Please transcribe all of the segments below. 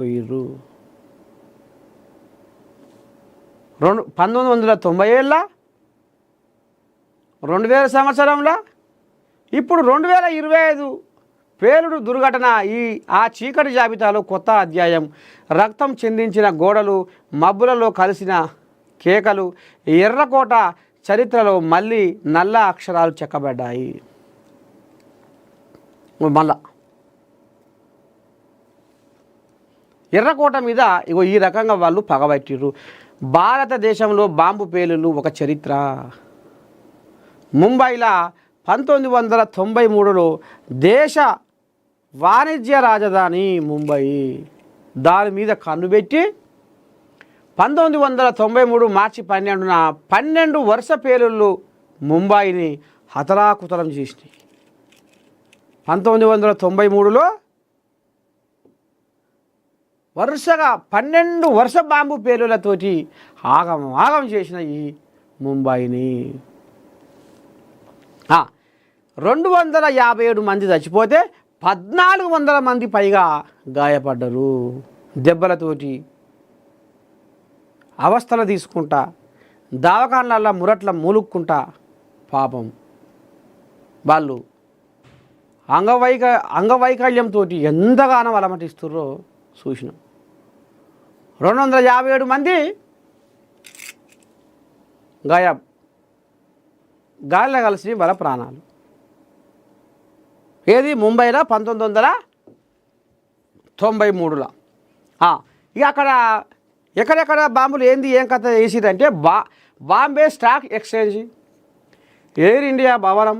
పోయిర్రు 1990 2000 సంవత్సరంలో ఇప్పుడు 2025 పేలుడు దుర్ఘటన ఆ చీకటి జాబితాలో కొత్త అధ్యాయం. రక్తం చిందించిన గోడలు, మబ్బులలో కలిసిన కేకలు, ఎర్రకోట చరిత్రలో మళ్ళీ నల్ల అక్షరాలు చెక్కబడ్డాయి. మళ్ళా ఎర్రకోట మీద ఈ రకంగా వాళ్ళు పగబట్టిర్రు. భారతదేశంలో బాంబు పేలుళ్ళు ఒక చరిత్ర. ముంబైలో 1993లో దేశ వాణిజ్య రాజధాని ముంబై, దాని మీద కన్నుబెట్టి 1993 మార్చి 12న 12 వరుస పేలుళ్ళు ముంబైని హతరాకుతలం చేసినాయి. 1993లో వరుసగా 12 వరుస బాంబు పేలులతోటి ఆగం చేసిన ఈ ముంబైని 257 మంది చచ్చిపోతే 1400 మంది పైగా గాయపడ్డరు. దెబ్బలతోటి అవస్థలు తీసుకుంటా, దవాఖానాల మురట్ల మూలుక్కుంటా పాపం వాళ్ళు అంగవైకల్యంతో ఎంతగానో అలమటిస్తుర్రో చూసినాం. 257 మంది గాలిలో కలిసి వాళ్ళ ప్రాణాలు. ఏది ముంబైలో 1993లో. ఇక అక్కడ ఎక్కడెక్కడ బాంబులు ఏం కథ వేసిరంటే Bombay stock exchange, air India భవనం,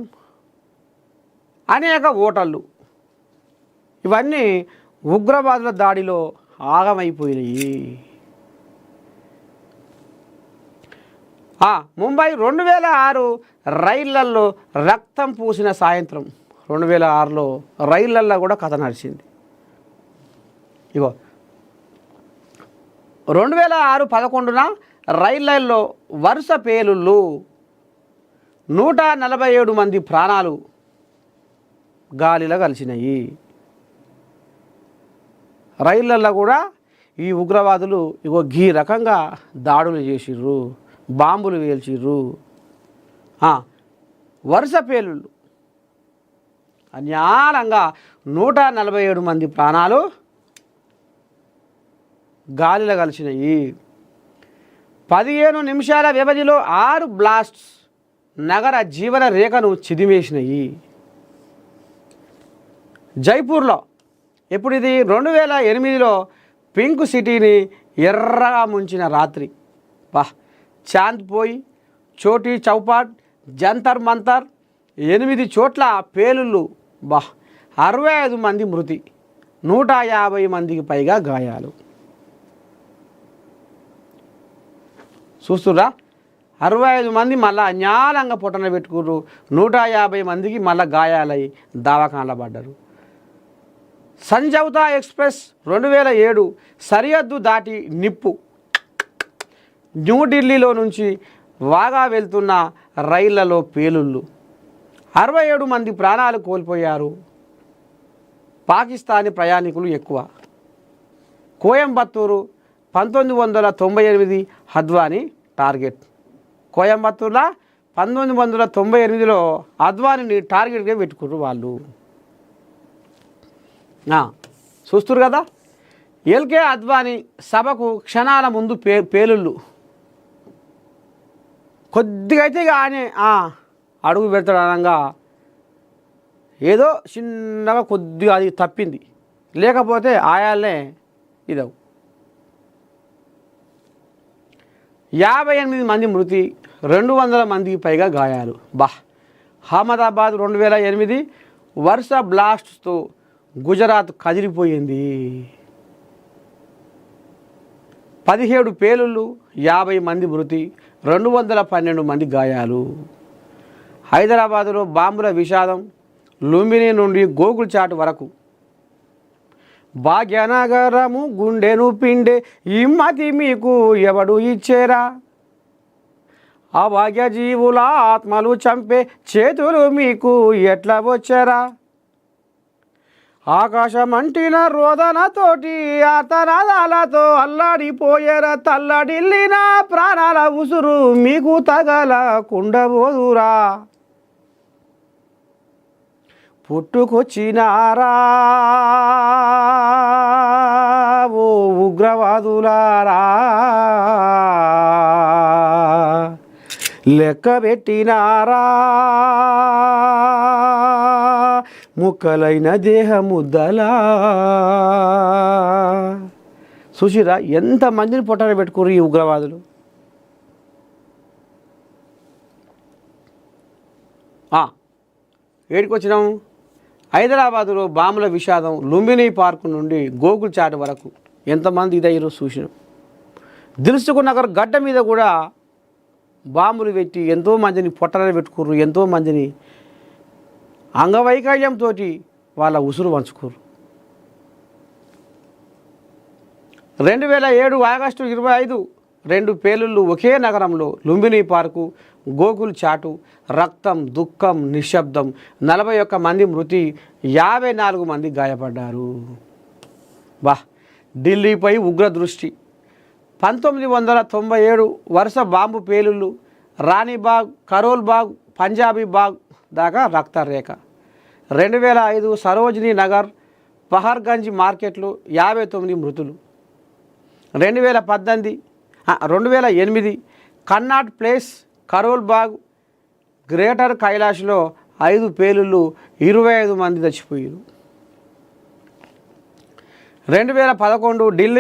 అనేక హోటళ్ళు ఇవన్నీ ఉగ్రవాదుల దాడిలో ఆగమైపోయినాయి. ముంబై 2006 రైళ్లల్లో రక్తం పూసిన సాయంత్రం. 2006లో రైళ్లల్లో కూడా కథ నడిచింది. 2006-11న రైళ్లల్లో వరుస పేలుళ్ళు, 147 మంది ప్రాణాలు గాలిలో కలిసినాయి. రైళ్లల్లో కూడా ఈ ఉగ్రవాదులు ఈ రకంగా దాడులు చేసిర్రు, బాంబులు వేల్చిర్రు. వరుస పేలుళ్ళు అన్యాలంగా 147 మంది ప్రాణాలు గాలిలో కలిసినాయి. 15 నిమిషాల వ్యవధిలో 6 బ్లాస్ట్స్ నగర జీవన రేఖను చిదిమేసినాయి. జైపూర్లో ఎప్పుడు ఇది 2008లో పింక్ సిటీని ఎర్రగా ముంచిన రాత్రి. చాంద్పోయి, చోటీ చౌపాట్, జంతర్ మంతర్ 8 చోట్ల పేలుళ్ళు. 65 మంది మృతి, 150 మందికి పైగా గాయాలు. చూస్తురా, 65 మంది మళ్ళీ అన్యాలంగా పొట్టన పెట్టుకుర్రు, 150 మందికి మళ్ళీ గాయాలై దవాఖానలో పడ్డారు. సంజౌతా ఎక్స్ప్రెస్ 2007 సరిహద్దు దాటి నిప్పు. న్యూఢిల్లీలో నుంచి వాగా వెళ్తున్న రైళ్లలో పేలుళ్ళు, 67 మంది ప్రాణాలు కోల్పోయారు. పాకిస్తానీ ప్రయాణికులు ఎక్కువ. కోయంబత్తూరు 1998 అద్వానీ టార్గెట్. కోయంబత్తూరులో 1998లో అద్వానీని టార్గెట్గా పెట్టుకుర్రు వాళ్ళు. చూస్తున్నారు కదా, ఎల్కే అద్వానీ సభకు క్షణాల ముందు పేలుళ్ళు. కొద్దిగా అయితే ఆయన అడుగు పెడతాడు అనగా ఏదో చిన్నగా కొద్దిగా అది తప్పింది, లేకపోతే ఆయాలనే ఇదవు. 58 మంది మృతి, 200 మందికి పైగా గాయాలు. అహ్మదాబాద్ 2008 వరుస బ్లాస్ట్స్తో గుజరాత్ కదిలిపోయింది. 17 పేలుళ్ళు, 50 మంది మృతి, 212 మంది గాయాలు. హైదరాబాదులో బాంబుల విషాదం. లుంబిని నుండి గోకుల్చాట్ వరకు. భాగ్యనగరము గుండెను పిండే ఇమ్మతి మీకు ఎవడు ఇచ్చేరా, అభాగ్య జీవుల ఆత్మలు చంపే చేతులు మీకు ఎట్లా వచ్చారా, ఆకాశమంటిన రోదనతోటి ఆర్తనాదాలతో అల్లాడిపోయేర తల్లడిల్లిన ప్రాణాల ఉసురు మీకు తగల కుండబోదురా పుట్టుకొచ్చినారా ఓ ఉగ్రవాదులారా లెక్క పెట్టినారా ముక్కలైన దేహముద్దలా చూసిరా ఎంతమందిని పొట్టన పెట్టుకోరు ఈ ఉగ్రవాదులు. ఏడికి వచ్చినాం? హైదరాబాదులో బాంబుల విషాదం లుంబినీ పార్కు నుండి గోకుల్ చాట్ వరకు ఎంతమంది ఇదయ్యారో చూసినాం. దిల్సుఖ్ నగర్ గడ్డ మీద కూడా బాంబులు పెట్టి ఎంతోమందిని పొట్టన పెట్టుకోరు, ఎంతోమందిని అంగవైకల్యంతో వాళ్ళ ఉసురు పంచుకోరు. 2007 ఆగస్టు 25 2 పేలుళ్ళు ఒకే నగరంలో లుంబినీ పార్కు గోకుల్ చాటు రక్తం దుఃఖం నిశ్శబ్దం 41 మంది మృతి 54 మంది గాయపడ్డారు. ఢిల్లీపై ఉగ్ర దృష్టి 1997 వరుస బాంబు పేలుళ్ళు రాణిబాగ్ కరోల్ బాగ్ పంజాబీ బాగ్ దాకా రక్తరేఖ 2005 సరోజినీ నగర్ పహర్గంజ్ మార్కెట్లు 59 మృతులు 2008 కన్నాట్ ప్లేస్ కరోల్ బాగ్ గ్రేటర్ కైలాష్లో 5 పేలుళ్ళు 25 మంది చచ్చిపోయారు. 2011 ఢిల్లీ